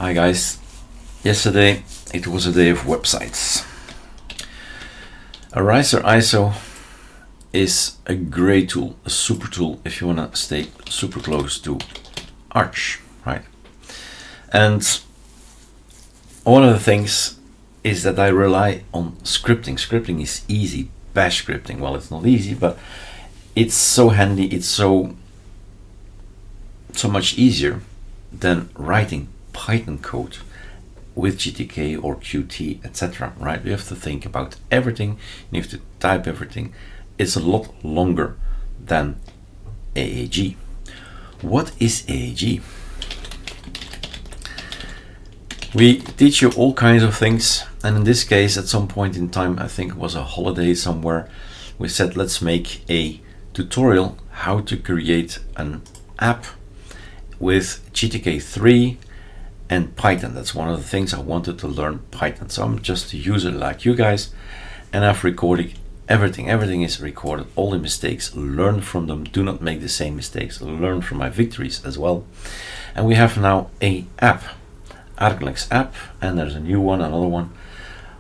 Hi guys, yesterday it was a day of websites. Arizer ISO is a great tool, a super tool if you want to stay super close to Arch, right? And one of the things is that I rely on scripting. Scripting is easy, bash scripting. Well, it's not easy, but it's so handy, it's so much easier than writing Python code with GTK or Qt, etc. Right? You have to think about everything, you have to type everything. It's a lot longer than AAG. What is AAG? We teach you all kinds of things, and in this case, at some point in time, I think it was a holiday somewhere, we said let's make a tutorial how to create an app with GTK 3 and Python. That's one of the things I wanted to learn, Python. So I'm just a user like you guys, and I've recorded everything. Everything is recorded, all the mistakes, learn from them, do not make the same mistakes, learn from my victories as well. And we have now a app, ArcoLinux app, and there's a new one, another one.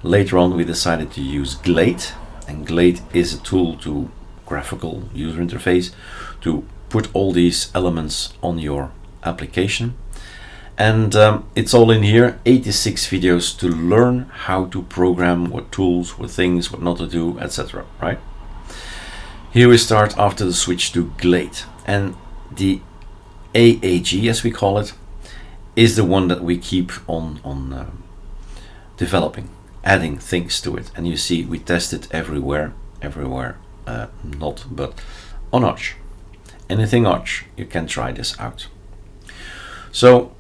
Later on we decided to use Glade, and Glade is a tool to graphical user interface to put all these elements on your application. And it's all in here, 86 videos to learn how to program, what tools, what things, what not to do, etc. Right? Here we start after the switch to Glade, and the AAG, as we call it, is the one that we keep on developing, adding things to it. And you see we test it everywhere, not but on Arch. Anything Arch, you can try this out. So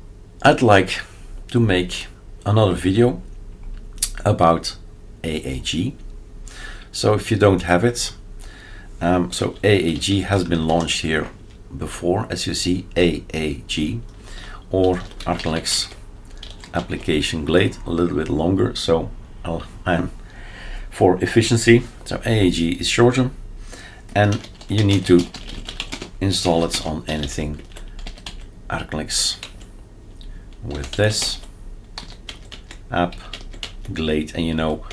I'd like to make another video about AAG. So if you don't have it, so AAG has been launched here before, as you see, AAG, or ArcoLinux application Glade, a little bit longer, so I'm for efficiency. So AAG is shorter, and you need to install it on anything ArcoLinux with this app Glade, and you know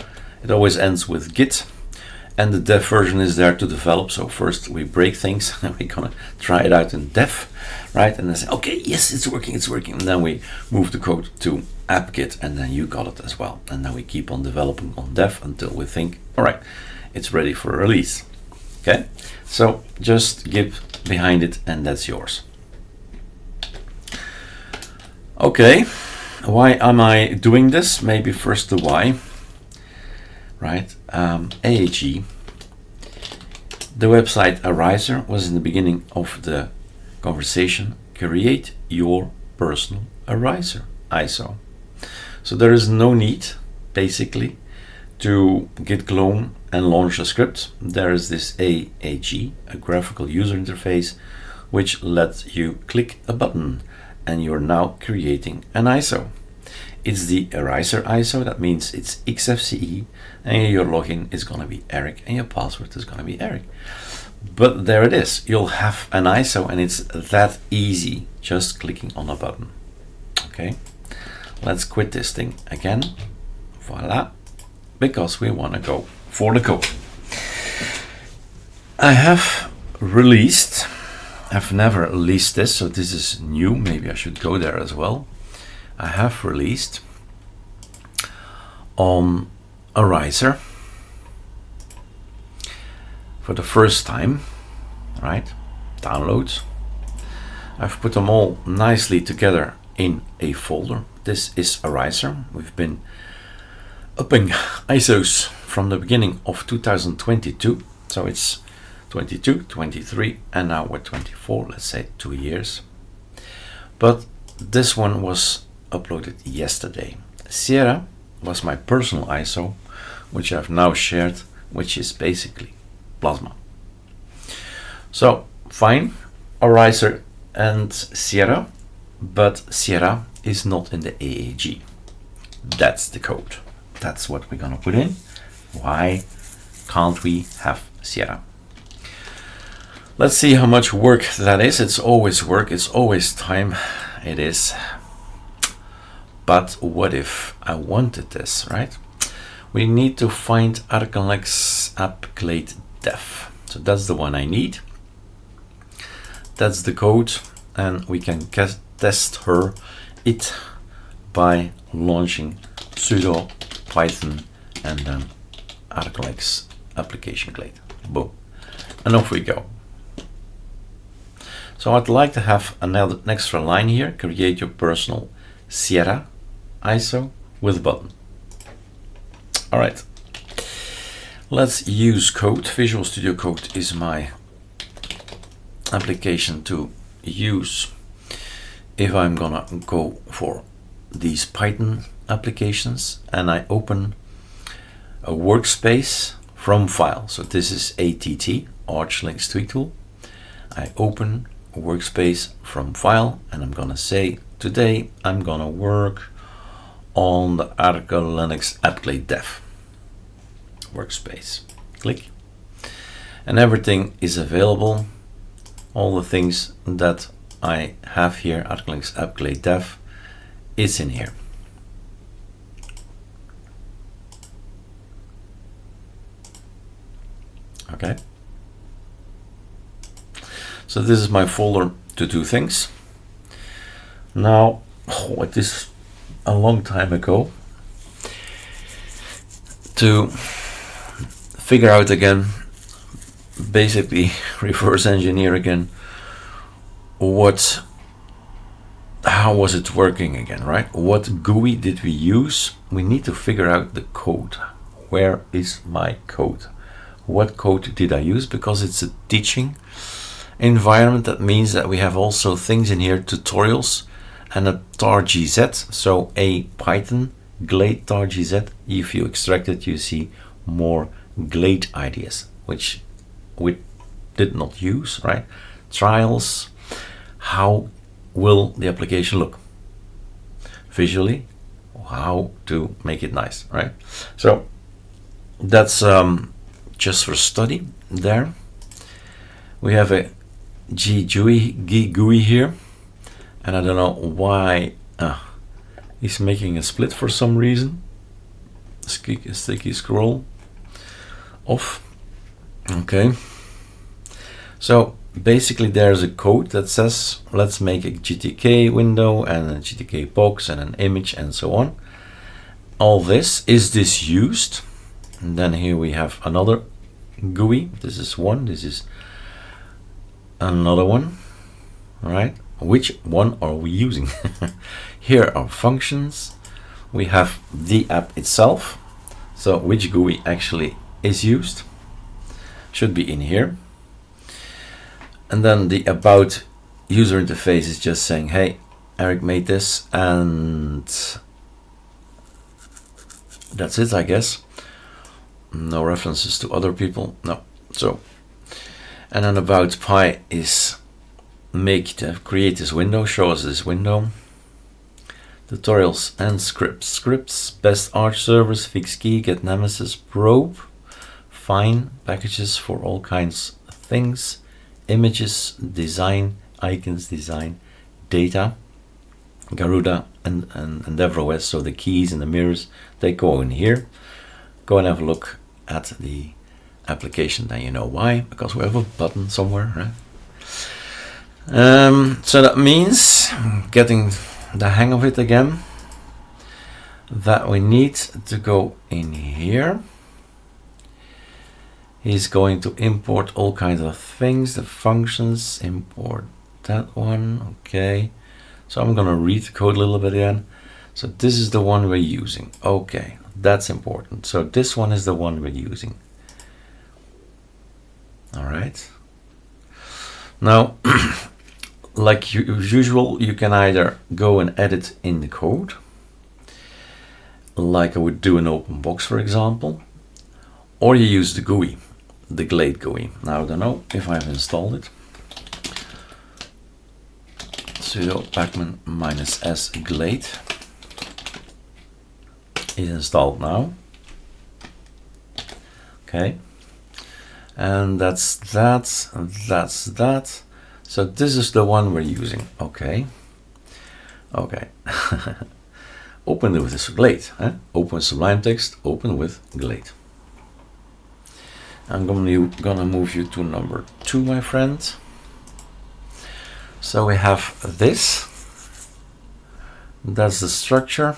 it always ends with git, and the dev version is there to develop. So first we break things and we're gonna try it out in dev, right? And then say, okay, yes, it's working, and then we move the code to app-get, and then you got it as well, and then we keep on developing on dev until we think, all right, it's ready for release. Okay, so just get behind it and that's yours. Okay, why am I doing this? Maybe first the why, right? AAG, the website Arizer was in the beginning of the conversation, create your personal Arizer ISO. So there is no need, basically, to git clone and launch a script. There is this AAG, a graphical user interface, which lets you click a button and you're now creating an ISO. It's the Arizer ISO, that means it's XFCE, and your login is going to be Eric and your password is going to be Eric. But there it is, you'll have an ISO, and it's that easy, just clicking on a button. Okay, let's quit this thing again, voila, because we want to go for the code. I've never released this, so this is new. Maybe I should go there as well. I have released on Arizer for the first time, right? Downloads. I've put them all nicely together in a folder. This is Arizer. We've been upping ISOs from the beginning of 2022, so it's 22, 23, and now we're 24, let's say 2 years. But this one was uploaded yesterday. Sierra was my personal ISO, which I've now shared, which is basically Plasma. So fine, Arizer and Sierra, but Sierra is not in the AAG. That's the code. That's what we're gonna put in. Why can't we have Sierra? Let's see how much work that is. It's always work, it's always time. It is but what if I wanted this, right? We need to find ArcoLinux app glade dev. So that's the one I need. That's the code, and we can test it by launching sudo python and then ArcoLinux application glade. Boom. And off we go. So I'd like to have an extra line here. Create your personal Sierra ISO with a button. All right. Let's use code. Visual Studio Code is my application to use if I'm gonna go for these Python applications, and I open a workspace from file. So this is ATT, ArcoLinux Tweak Tool. I open a workspace from file, and I'm gonna say today I'm gonna work on the ArcoLinux app glade dev workspace. Click, and everything is available. All the things that I have here, ArcoLinux app glade dev, is in here. Okay. So this is my folder to do things. Now, it is a long time ago to figure out again, basically reverse engineer again, how was it working again, right? What GUI did we use? We need to figure out the code. Where is my code? What code did I use? Because it's a teaching environment, that means that we have also things in here, tutorials and a tar.gz, so a Python glade tar.gz. If you extract it, you see more glade ideas, which we did not use, right? Trials, how will the application look visually, how to make it nice, right? So that's just for study there. We have a GUI here, and I don't know why he's making a split for some reason. Sticky scroll off. Okay, so basically there's a code that says let's make a GTK window and a GTK box and an image and so on. All this, is this used? And then here we have another GUI. This is one, this is another one, right? Which one are we using? Here are functions. We have the app itself. So which GUI actually is used? Should be in here. And then the about user interface is just saying, hey, Eric made this, and that's it, I guess. No references to other people, no. So, and then about Pi is create this window, show us this window. Tutorials and scripts, best arch servers, fix key, get nemesis, probe, fine, packages for all kinds of things, images, design, icons, design, data, Garuda and EndeavourOS, so the keys and the mirrors, they go in here. Go and have a look at the application, then you know why, because we have a button somewhere, right? So that means, getting the hang of it again, that we need to go in here. He's going to import all kinds of things, the functions, import that one, okay. So I'm gonna read the code a little bit again. So this is the one we're using, okay, that's important. So this one is the one we're using. All right. Now, like usual, you can either go and edit in the code, like I would do in OpenBox, for example, or you use the GUI, the glade GUI. Now, I don't know if I've installed it. Sudo pacman -s glade is installed now. Okay. And that's that. So this is the one we're using. Okay. Okay. open it with this glade. Open Sublime Text, open with glade. I'm gonna move you to number 2, my friend. So we have this. That's the structure.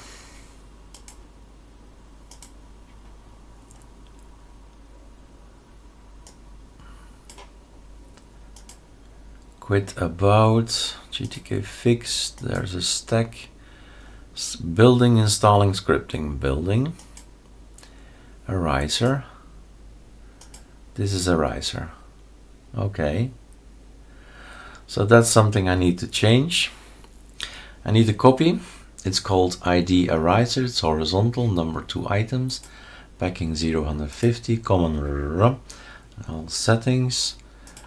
Quit about, GTK fixed, there's a stack. Building, installing, scripting, building. A riser. This is a riser. Okay. So that's something I need to change. I need a copy. It's called ID a riser. It's horizontal, number 2 items. Packing 0, 150, common all settings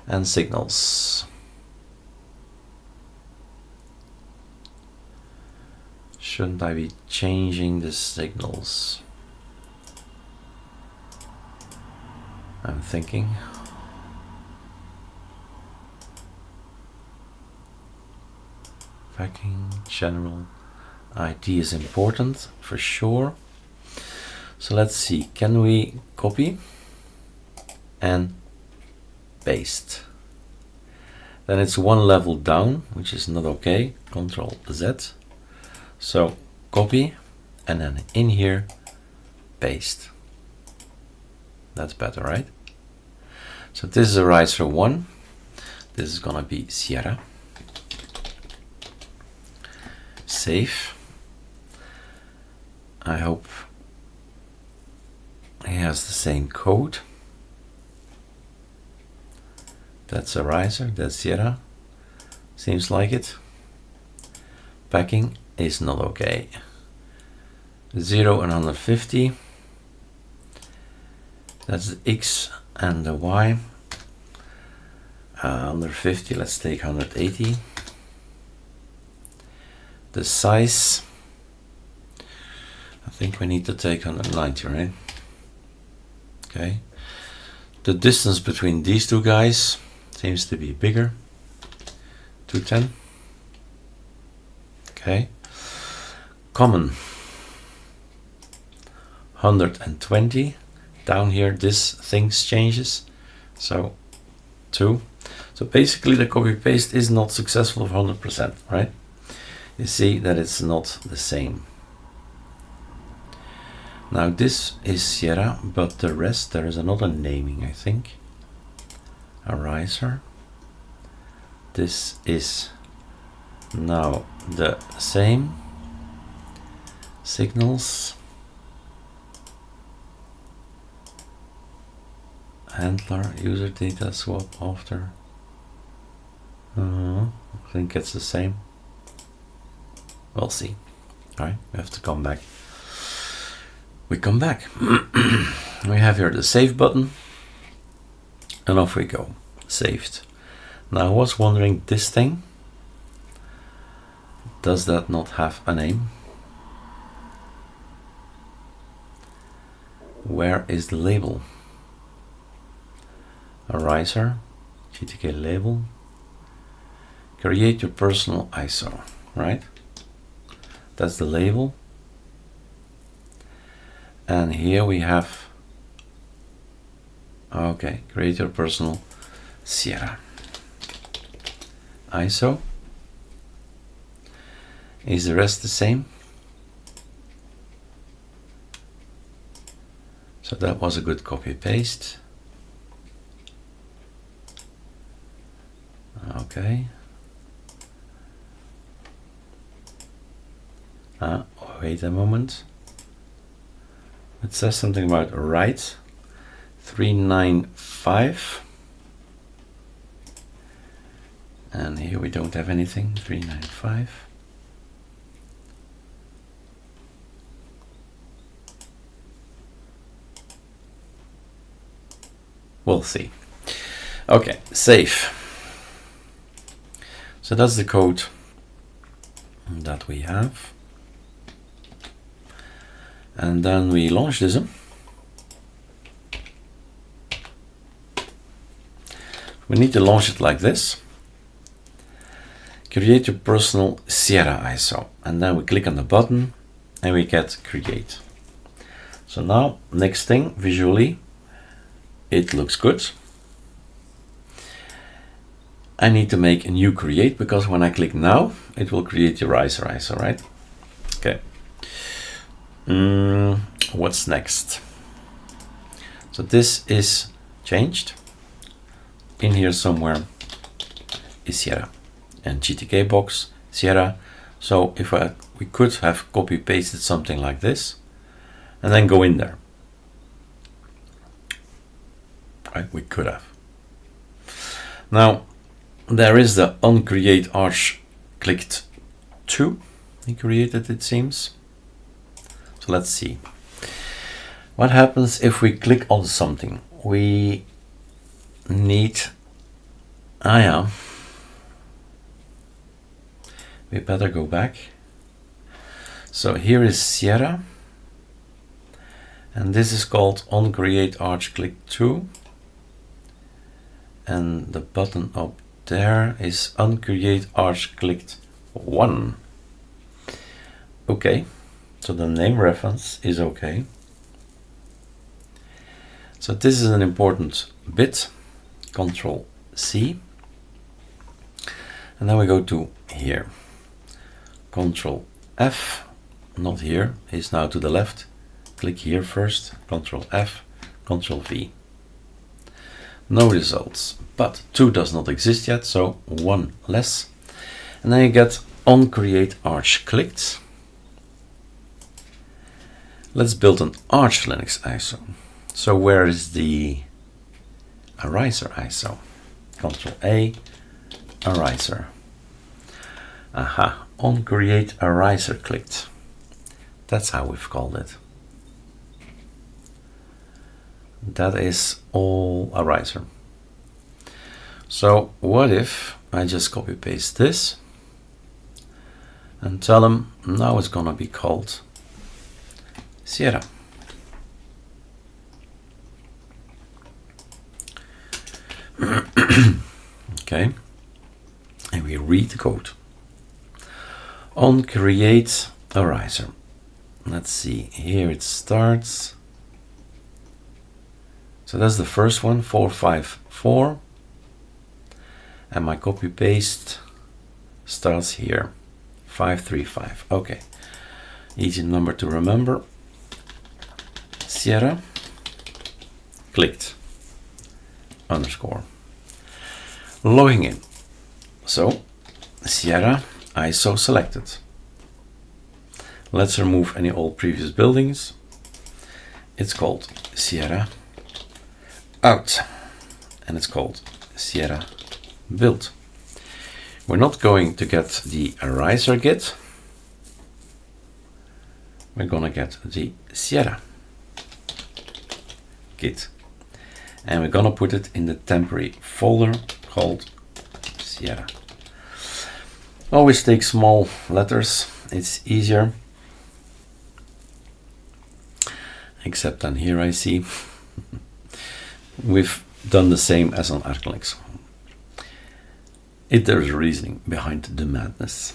and signals. Shouldn't I be changing the signals? I'm thinking. Packing, general, ID is important for sure. So let's see, can we copy and paste? Then it's one level down, which is not okay. Control Z. So copy and then in here, paste. That's better, right? So this is a riser 1. This is gonna be Sierra. Save. I hope he has the same code. That's a riser, that's Sierra. Seems like it. Packing is not okay. 0 and 150. That's the X and the Y. Under 50, let's take 180. The size, I think we need to take 190, right? Okay. The distance between these two guys seems to be bigger. 210. Okay. Common 120. Down here this things changes. So 2. So basically the copy paste is not successful for 100%, right? You see that it's not the same. Now this is Sierra, but the rest there is another naming, I think. A riser. This is now the same. Signals. Handler, user data swap after. I think it's the same. We'll see. Alright, we have to come back. We come back. We have here the save button. And off we go. Saved. Now I was wondering, this thing, does that not have a name? Where is the label? A riser, GTK label. Create your personal ISO, right? That's the label. And here we have, okay, create your personal Sierra. ISO. Is the rest the same? So that was a good copy paste. Okay. Wait a moment. It says something about write 395. And here we don't have anything. 395. We'll see. Okay, save. So that's the code that we have. And then we launch this. We need to launch it like this. Create your personal Sierra ISO. And then we click on the button. and we get create. So now, next thing, visually, it looks good. I need to make a new create, because when I click now, it will create the riser ISO, right? Okay. What's next? So this is changed. In here somewhere is Sierra and GTK box, Sierra. So if we could have copy pasted something like this and then go in there. Right, we could have. Now there is the onCreate arch clicked to he created, it seems. So let's see. What happens if we click on something? We need, we better go back. So here is Sierra, and this is called onCreate arch click to, and the button up there is onCreate arch clicked 1. Okay, so the name reference is okay. So this is an important bit. Control C, and then we go to here. Control F, not here, is now to the left. Click here first. Control F, Control V. No results, but 2 does not exist yet, so 1 less. And then you get onCreate arch clicked. Let's build an ArcoLinux ISO. So where is the riser ISO? Control A, riser. Aha, onCreate riser clicked. That's how we've called it. That is all a riser. So what if I just copy paste this and tell them now it's gonna be called Sierra. Okay, and we read the code. onCreate a riser. Let's see, here it starts. So that's the first one, 454, and my copy paste starts here, 535. Okay, easy number to remember. Sierra clicked underscore. Logging in. So Sierra ISO selected. Let's remove any old previous buildings. It's called Sierra out, and it's called Sierra build. We're not going to get the riser git. We're gonna get the Sierra git, and we're gonna put it in the temporary folder called Sierra. Always take small letters, it's easier. Except on here I see we've done the same as on ArcoLinux. There's a reasoning behind the madness.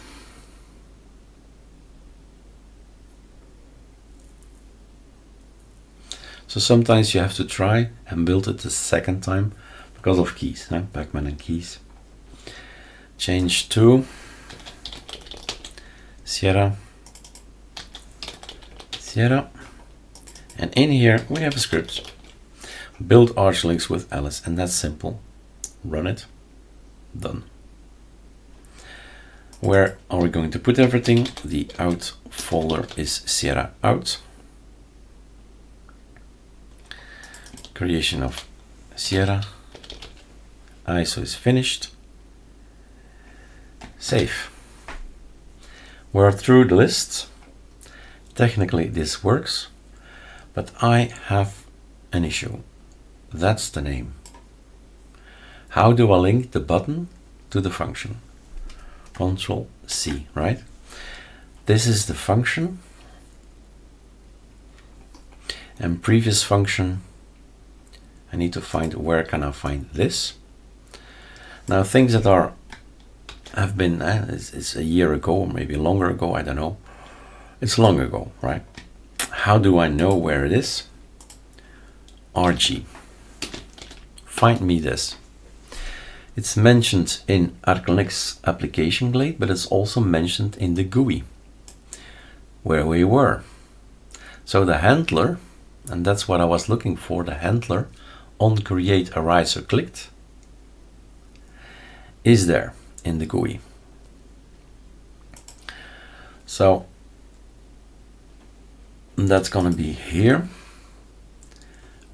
So sometimes you have to try and build it the second time because of keys, Pacman and keys. Change to Sierra, and in here we have a script. Build ArcoLinux with Alice, and that's simple. Run it, done. Where are we going to put everything? The out folder is Sierra out. Creation of Sierra. ISO is finished. Save. We're through the list. Technically this works, but I have an issue. That's the name. How do I link the button to the function? Control C, right? This is the function, and previous function. I need to find, where can I find this? Now things that have been, it's a year ago or maybe longer ago, I don't know. It's long ago, right? How do I know where it is? RG. Find me this. It's mentioned in ArcoLinux application glade, but it's also mentioned in the GUI where we were. So the handler, and that's what I was looking for, the handler on create ariser clicked is there in the GUI. So that's gonna be here.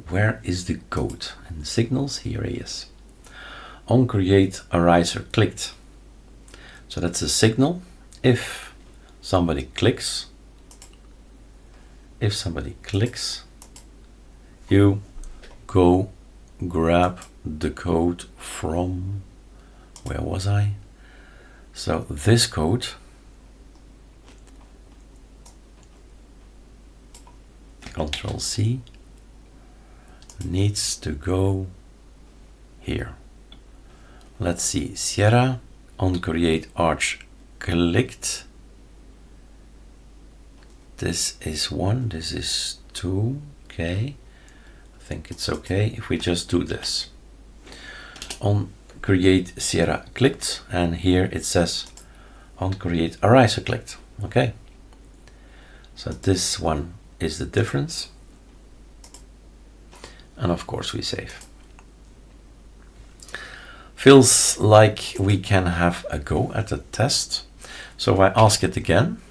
Where is the code? And the signals, here he is. On create ariser clicked. So that's a signal. If somebody clicks, you go grab the code from, where was I? So this code Control C needs to go here. Let's see, Sierra on create arch clicked. This is 1, this is 2, okay. I think it's okay if we just do this. On create Sierra clicked, and here it says on create ariser clicked, okay. So this one is the difference. And of course we save. Feels like we can have a go at a test. So I ask it again,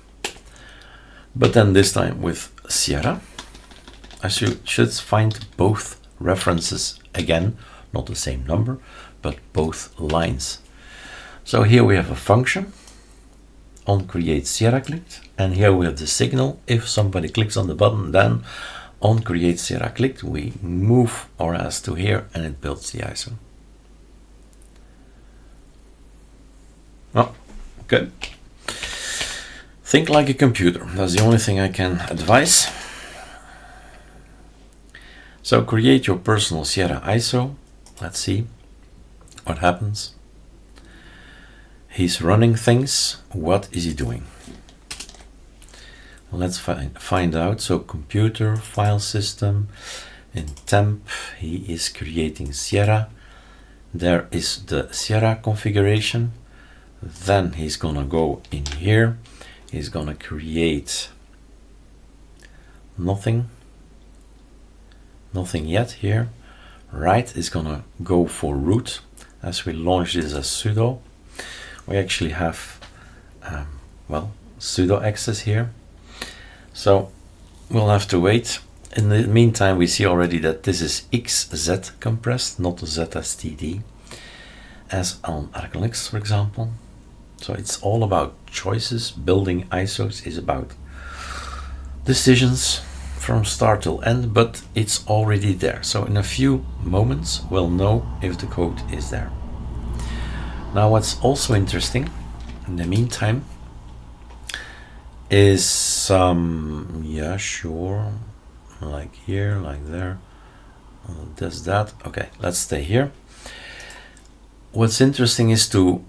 but then this time with Sierra. I should find both references again, not the same number, but both lines. So here we have a function on create Sierra clicked, and here we have the signal. If somebody clicks on the button, then on create Sierra clicked, we move our ass to here and it builds the ISO. Oh, good. Think like a computer. That's the only thing I can advise. So create your personal Sierra ISO. Let's see what happens. He's running things. What is he doing? Let's find out. So computer, file system, in temp, he is creating Sierra. There is the Sierra configuration. Then he's gonna go in here. He's gonna create nothing yet here. Right is gonna go for root. As we launch this as sudo, we actually have sudo access here. So we'll have to wait. In the meantime, we see already that this is XZ compressed, not ZSTD, as on ArcoLinux, for example. So it's all about choices. Building ISOs is about decisions from start till end, but it's already there. So in a few moments, we'll know if the code is there. Now, what's also interesting in the meantime is yeah, sure, like here, like there, does that. Okay, let's stay here. What's interesting is to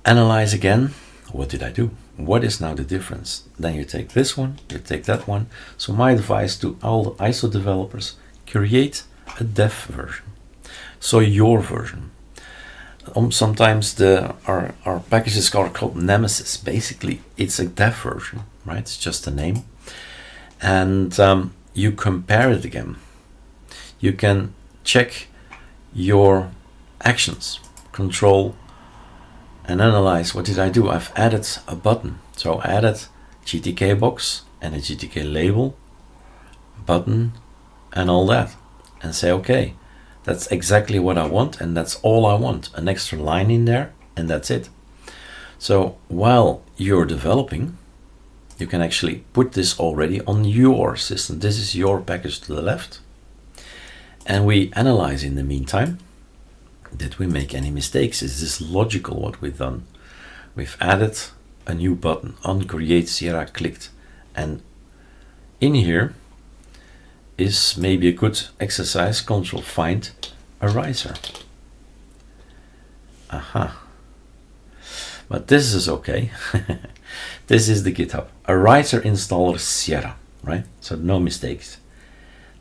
analyze again. What did I do? What is now the difference? Then you take this one, you take that one. So my advice to all the ISO developers, create a dev version. So your version. Sometimes our packages are called Nemesis. Basically, it's a dev version, right? It's just a name. And you compare it again. You can check your actions, control, and analyze. What did I do? I've added a button. So I added GTK box and a GTK label, button, and all that. And say, okay, that's exactly what I want, and that's all I want. An extra line in there, and that's it. So while you're developing, you can actually put this already on your system. This is your package to the left. And we analyze in the meantime. Did we make any mistakes? Is this logical what we've done? We've added a new button on create Sierra clicked. And in here is maybe a good exercise, control find ariser. Aha. But this is okay. This is the GitHub a writer installer Sierra, right? So no mistakes.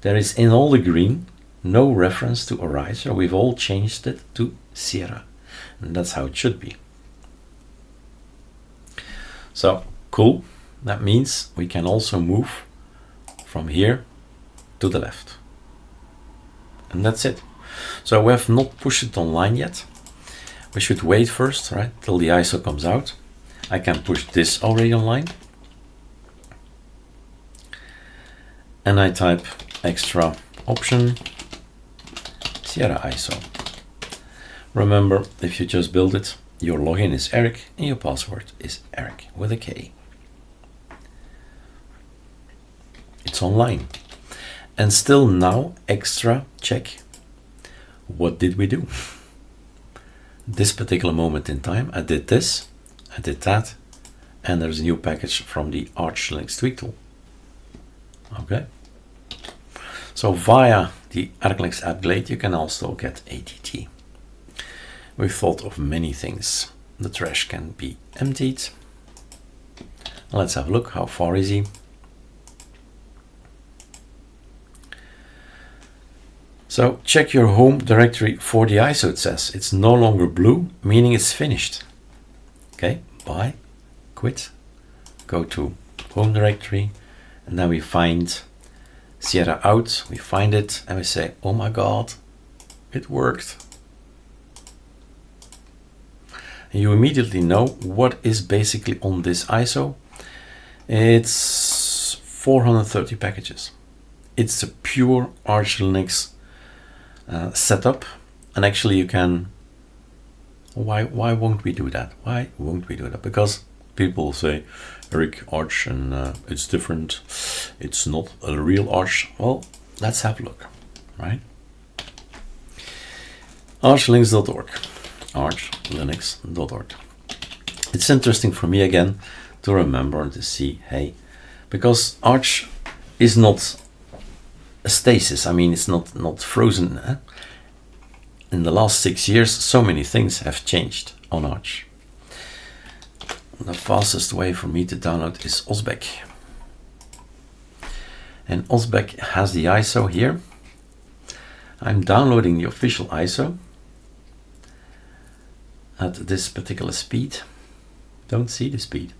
There is in all the green no reference to a writer. We've all changed it to Sierra, and that's how it should be. So cool. That means we can also move from here to the left. And that's it. So we have not pushed it online yet. We should wait first, right, till the ISO comes out. I can push this already online. And I type extra option Sierra ISO. Remember, if you just build it, your login is Eric and your password is Eric with a K. It's online. And still now, extra check. What did we do? This particular moment in time, I did this, I did that, and there's a new package from the ArcoLinux tweak tool. Okay. So via the ArcoLinux app glade, you can also get ATT. We've thought of many things. The trash can be emptied. Let's have a look. How far is he? So check your home directory for the ISO, it says. It's no longer blue, meaning it's finished. Okay, bye, quit, go to home directory, and then we find Sierra out, we find it, and we say, oh my God, it worked. And you immediately know what is basically on this ISO. It's 430 packages. It's a pure ArcoLinux setup, and actually you can, why won't we do that? Why won't we do that? Because people say, Eric, Arch, and it's different, it's not a real Arch. Well, let's have a look, right? ArcoLinux.org, ArcoLinux.org. It's interesting for me again to remember and to see, hey, because Arch is not a stasis. I mean, it's not frozen. Eh? In the last 6 years, so many things have changed on Arch. The fastest way for me to download is Osbeck. And Osbeck has the ISO here. I'm downloading the official ISO at this particular speed. Don't see the speed.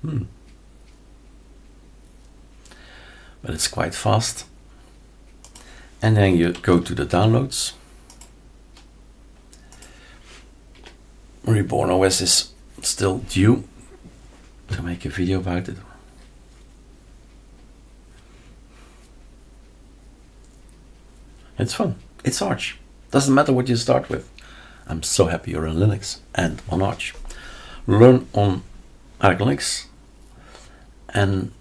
But it's quite fast. And then you go to the downloads. Reborn OS is still due to make a video about it. It's fun. It's Arch. Doesn't matter what you start with. I'm so happy you're on Linux and on Arch. Learn on ArcoLinux and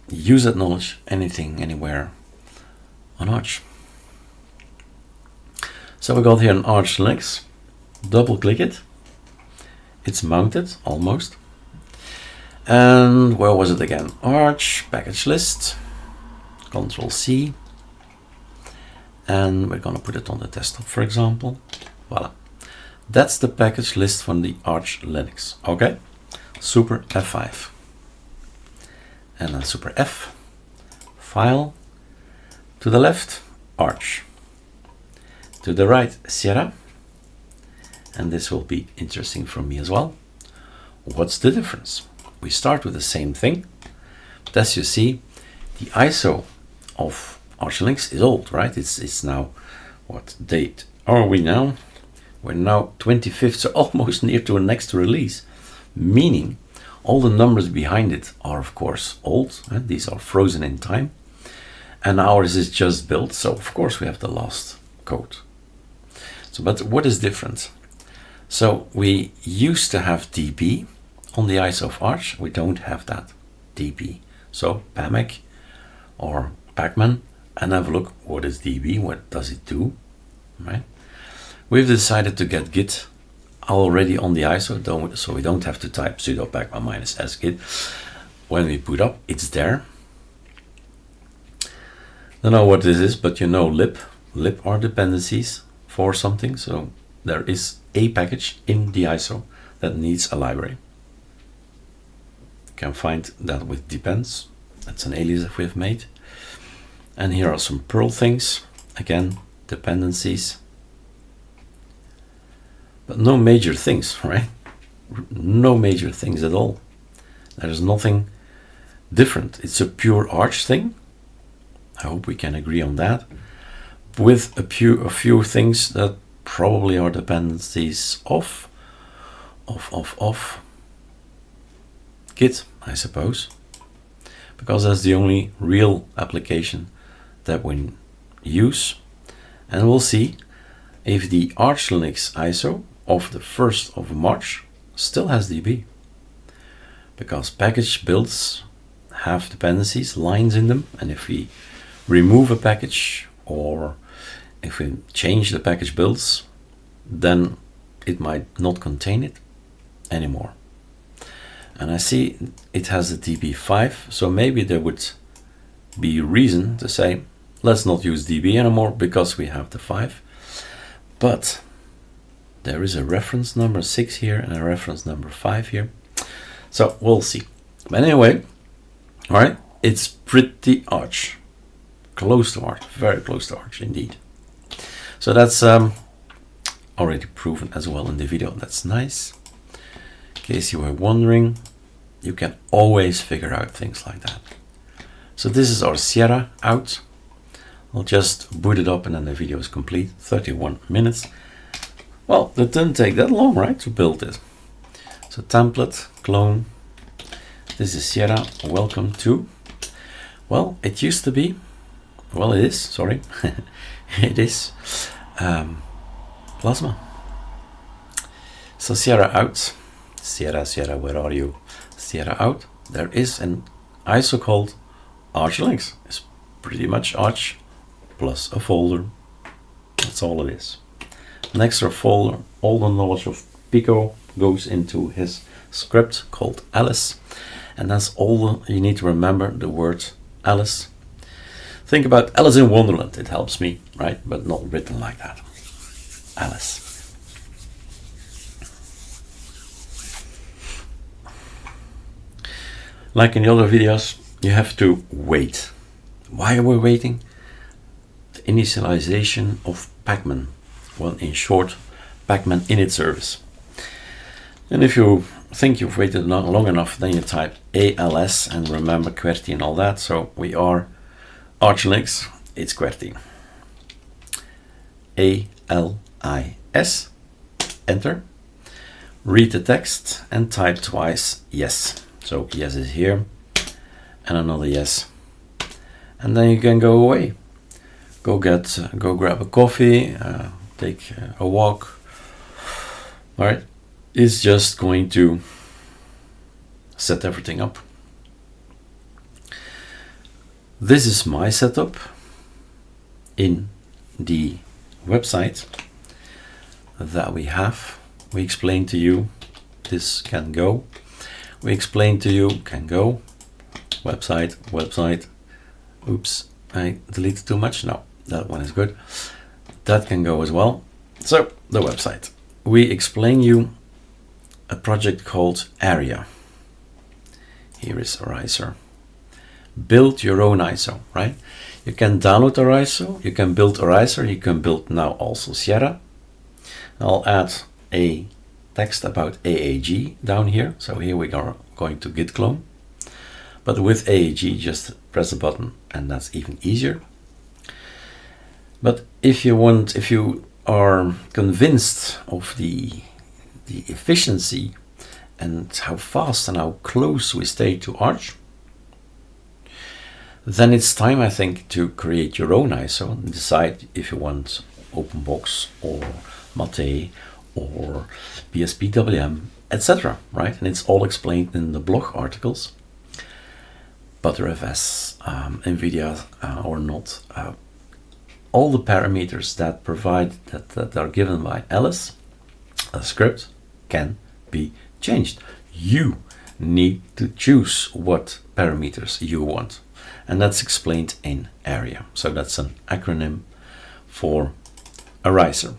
use that knowledge anything, anywhere on Arch. So we got here an ArcoLinux. Double click it. It's mounted almost. And where was it again? Arch package list. Control C. And we're gonna put it on the desktop, for example. Voila. That's the package list from the ArcoLinux. Okay. Super F5. And then Super F. File. To the left, Arch. To the right, Sierra. And this will be interesting for me as well. What's the difference? We start with the same thing. But as you see, the ISO of ArcoLinux is old, right? It's now, what date are we now? We're now 25th, so almost near to a next release. Meaning, all the numbers behind it are, of course, old. And these are frozen in time. And ours is just built, so of course we have the last code. So, but what is different? So we used to have DB on the ISO of Arch. We don't have that DB. So PAMEC or Pacman, and have a look. What is DB? What does it do? Right? We've decided to get Git already on the ISO, so we don't have to type sudo pacman -s git. When we boot up, it's there. Don't know what this is, but you know lib. Lib are dependencies for something, so there is a package in the ISO that needs a library. can find that with depends. That's an alias that we've made. And here are some Perl things. Again, dependencies. But no major things, right? No major things at all. There's nothing different. It's a pure Arch thing. I hope we can agree on that. With a few things that probably are dependencies of Git, I suppose, because that's the only real application that we use. And we'll see if the ArcoLinux ISO of the 1st of March still has DB, because package builds have dependencies, lines in them, and if we remove a package or if we change the package builds, then it might not contain it anymore. And I see it has a DB5, so maybe there would be reason to say let's not use DB anymore because we have the 5. But there is a reference number 6 here and a reference number 5 here, so we'll see. But anyway, all right, it's pretty Arch, close to Arch, very close to Arch indeed. So that's already proven as well in the video. That's nice. In case you were wondering, you can always figure out things like that. So this is our Sierra out. I'll just boot it up and then the video is complete. 31 minutes. Well, that didn't take that long, right, to build it. So template, clone. This is Sierra. Welcome to. Well, it used to be. Well, it is. Sorry, it is Plasma. So Sierra out. Sierra, where are you? Sierra out. There is an ISO called ArcoLinux. It's pretty much Arch plus a folder. That's all it is. An extra folder. All the knowledge of Pico goes into his script called Alice, and that's all you need to remember. The word Alice. Think about Alice in Wonderland. It helps me, right? But not written like that. Alice. Like in the other videos, you have to wait. Why are we waiting? The initialization of Pacman. Well, in short, Pacman init service. And if you think you've waited long enough, then you type ALS and remember QWERTY and all that. So we are ArcoLinux, it's QWERTY. ALIS, enter. Read the text and type twice yes. So yes is here and another yes. And then you can go away. Go grab a coffee, take a walk. All right, it's just going to set everything up. This is my setup in the website that we have. We explain to you this can go. We explain to you can go. Website. Oops, I deleted too much. No, that one is good. That can go as well. So the website. We explain you a project called Area. Here is our ISO. Build your own ISO, right? You can download our ISO, you can build our ISO, you can build now also Sierra. I'll add a text about AAG down here. So here we are going to git clone. But with AAG, just press a button and that's even easier. But if you are convinced of the efficiency and how fast and how close we stay to Arch, then it's time, I think, to create your own ISO and decide if you want OpenBox or Mate or BSPWM, etc. Right? And it's all explained in the blog articles. ButterFS, NVIDIA or not, all the parameters that that are given by Alice, a script, can be changed. You need to choose what parameters you want, and that's explained in Area. So that's an acronym for Ariser.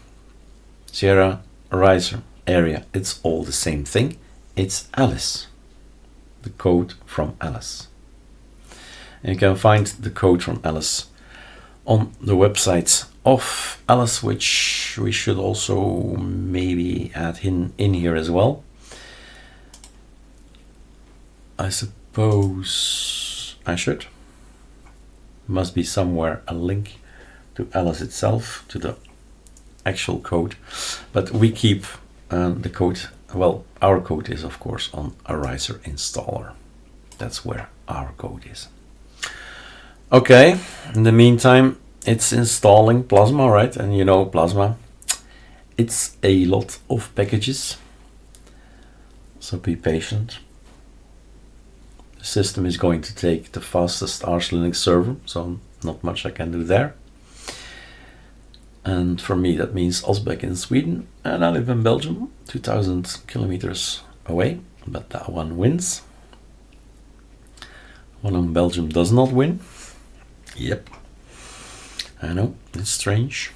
Sierra, Ariser, Area, it's all the same thing. It's Alice. the code from Alice. And you can find the code from Alice on the website of Alice, which we should also maybe add in here as well. I suppose I should. Must be somewhere a link to Alice itself, to the actual code, but we keep the code, well, our code is of course on a riser installer. That's where our code is. Okay, in the meantime, it's installing Plasma, right? And you know Plasma, it's a lot of packages, so be patient. The system is going to take the fastest ArcoLinux server, so not much I can do there. And for me that means Osbeck in Sweden, and I live in Belgium, 2000 kilometers away, but that one wins. One in Belgium does not win. Yep, I know, it's strange.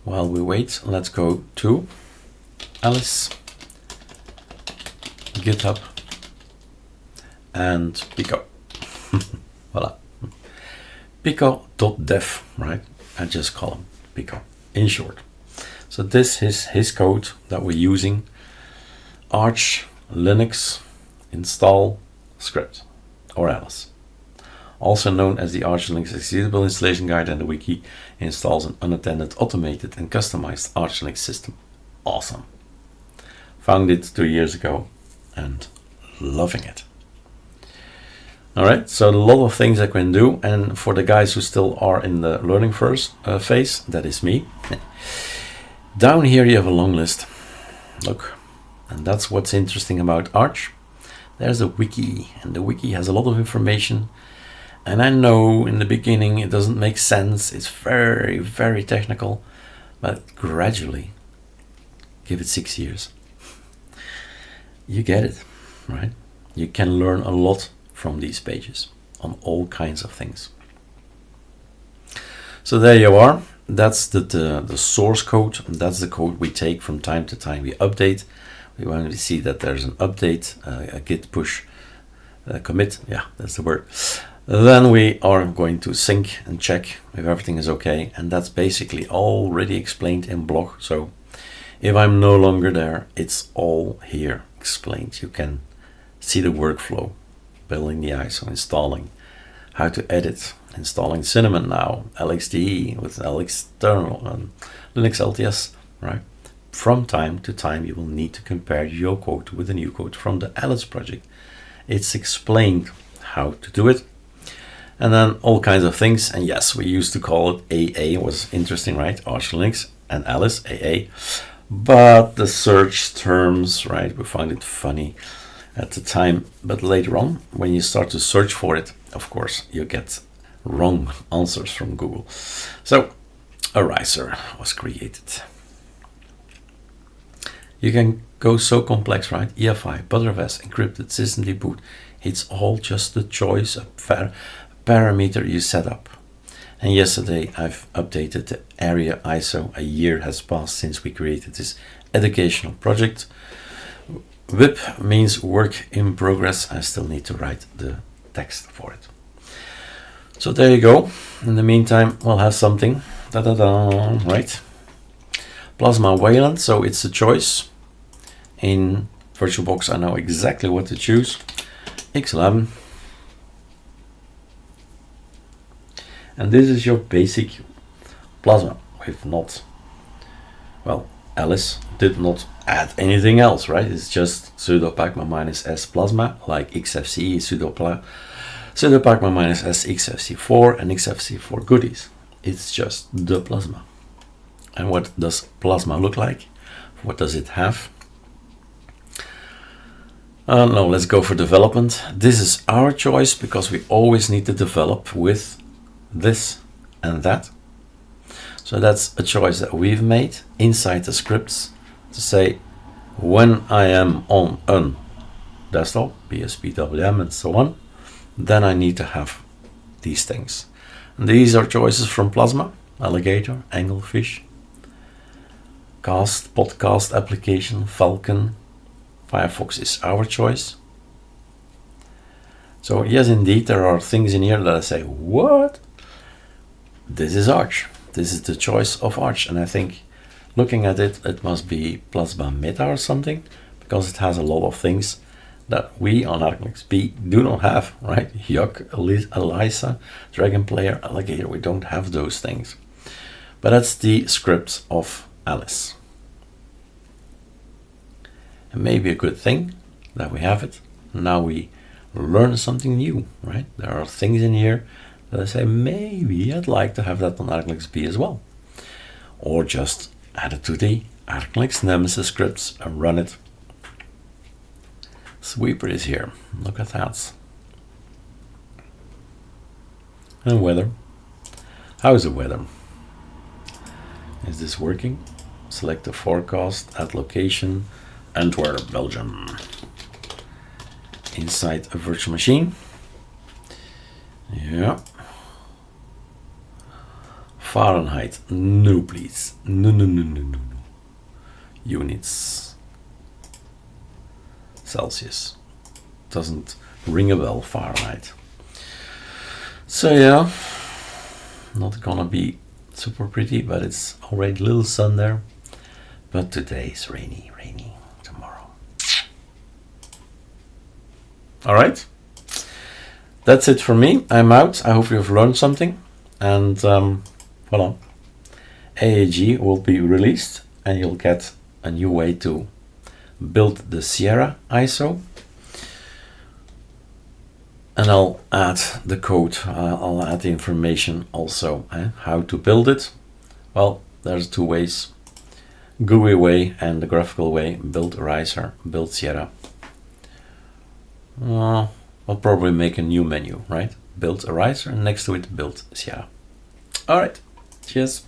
While we wait, let's go to Alice, GitHub, and Pico. Voila. Pico.dev, right? I just call him Pico in short. So this is his code that we're using. ArcoLinux install script, or Alice. Also known as the ArcoLinux executable installation guide, and the wiki installs an unattended, automated and customized ArcoLinux system. Awesome. Found it 2 years ago and loving it. All right, so a lot of things I can do, and for the guys who still are in the learning phase, that is me. Down here you have a long list. Look, and that's what's interesting about Arch. There's a wiki, and the wiki has a lot of information. And I know in the beginning it doesn't make sense. It's very, very technical, but gradually, give it 6 years, you get it, right? You can learn a lot from these pages on all kinds of things. So there you are. That's the source code. That's the code we take from time to time. We update. When we see that there's an update, a git push commit, yeah, that's the word. Then we are going to sync and check if everything is okay. And that's basically already explained in blog. So if I'm no longer there, it's all here explained. You can see the workflow. Building the ISO, installing, how to edit, installing Cinnamon now, LXDE with LXternal and Linux LTS, right? From time to time, you will need to compare your code with the new code from the Alice project. It's explained how to do it, and then all kinds of things. And yes, we used to call it AA. It was interesting, right? ArcoLinux and Alice, AA. But the search terms, right? We find it funny at the time, but later on, when you start to search for it, of course, you get wrong answers from Google. So a riser was created. You can go so complex, right? EFI, ButterFS, encrypted, system deboot. It's all just the choice of parameter you set up. And yesterday I've updated the area ISO. A year has passed since we created this educational project. WIP means work in progress. I still need to write the text for it. So there you go. In the meantime, we'll have something. Da-da-da, right? Plasma Wayland, so it's a choice. In VirtualBox, I know exactly what to choose. X11. And this is your basic Plasma. We've not, well, Alice did not add anything else, right? It's just sudo pacma -s plasma, like xfce, sudo pacma -s xfce4 and xfce4 goodies. It's just the Plasma. And what does Plasma look like? What does it have? No, let's go for development. This is our choice because we always need to develop with this and that. So that's a choice that we've made inside the scripts to say when I am on a desktop, BSPWM and so on, then I need to have these things. And these are choices from Plasma, Alligator, Anglefish, Cast, Podcast application, Falcon, Firefox is our choice. So yes, indeed, there are things in here that I say, what? This is Arch. This is the choice of Arch. And I think looking at it, it must be Plasma Meta or something, because it has a lot of things that we on ArcoLinux B do not have, right? Yuck, Elisa, Dragon Player, Alligator, we don't have those things. But that's the script of Alice. And maybe a good thing that we have it. Now we learn something new, right? There are things in here that I say, maybe I'd like to have that on ArcoLinux B as well. Or just add it to the ArcoLinux Nemesis scripts and run it. Sweeper is here. Look at that. And weather. How's the weather? Is this working? Select the forecast, add location, Antwerp, Belgium. Inside a virtual machine. Yeah. Fahrenheit. No, please. No, no, no, no, no, no. Units. Celsius. Doesn't ring a bell, Fahrenheit. So yeah, not gonna be super pretty, but it's already a little sun there. But today is rainy tomorrow. All right, that's it for me. I'm out. I hope you've learned something. And voilà, AAG will be released, and you'll get a new way to build the Sierra ISO. And I'll add the code. I'll add the information also, how to build it. Well, there's two ways: GUI way and the graphical way. Build Riser, build Sierra. I'll probably make a new menu, right? Build a Riser, and next to it, build Sierra. All right, cheers.